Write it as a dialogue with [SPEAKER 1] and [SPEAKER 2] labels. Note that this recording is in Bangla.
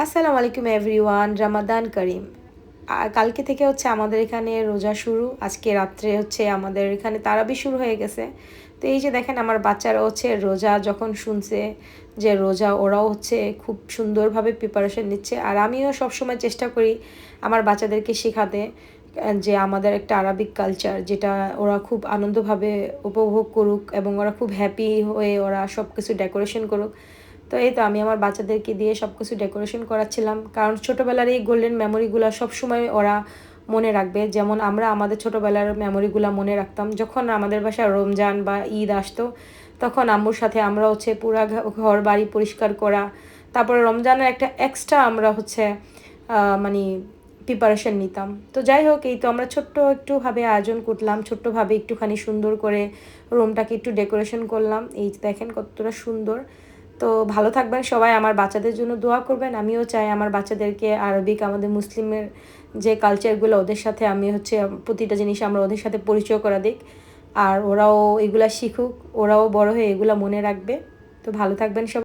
[SPEAKER 1] আসসালামু আলাইকুম এভরিওয়ান, রামাদান করিম। কালকে থেকে হচ্ছে আমাদের এখানে রোজা শুরু। আজকে রাত্রে হচ্ছে আমাদের এখানে তারাবি শুরু হয়ে গেছে। তো এই যে দেখেন আমার বাচ্চারা হচ্ছে রোজা যখন শুনছে যে রোজা, ওরাও হচ্ছে খুব সুন্দরভাবে প্রিপারেশন নিচ্ছে। আর আমিও সবসময় চেষ্টা করি আমার বাচ্চাদেরকে শেখাতে যে আমাদের একটা আরবিক কালচার, যেটা ওরা খুব আনন্দভাবে উপভোগ করুক এবং ওরা খুব হ্যাপি হয়ে ওরা সব কিছু ডেকোরেশন করুক। তো এই তো আমি আমার বাচ্চাদেরকে দিয়ে সব কিছু ডেকোরেশন করাচ্ছিলাম, কারণ ছোটোবেলার এই গোল্ডেন মেমোরিগুলো সবসময় ওরা মনে রাখবে। যেমন আমরা আমাদের ছোটোবেলার মেমোরিগুলো মনে রাখতাম, যখন আমাদের বাসায় রমজান বা ঈদ আসতো তখন আম্মুর সাথে আমরা হচ্ছে পুরা ঘর বাড়ি পরিষ্কার করা, তারপরে রমজানের একটা এক্সট্রা আমরা হচ্ছে মানে প্রিপারেশন নিতাম। তো যাই হোক, এই তো আমরা ছোট্ট একটুভাবে আয়োজন করলাম, ছোট্টভাবে একটুখানি সুন্দর করে রুমটাকে একটু ডেকোরেশন করলাম। এই দেখেন কতটা সুন্দর। তো ভালো থাকবেন সবাই, আমার বাচ্চাদের জন্য দোয়া করবেন। আমিও চাই আমার বাচ্চাদেরকে আরবিক, আমাদের মুসলিমের যে কালচারগুলো, ওদের সাথে আমি হচ্ছে প্রতিটা জিনিস আমরা ওদের সাথে পরিচয় করা দিক, আর ওরাও এগুলা শিখুক, ওরাও বড় হয়ে এগুলা মনে রাখবে। তো ভালো থাকবেন সবাই।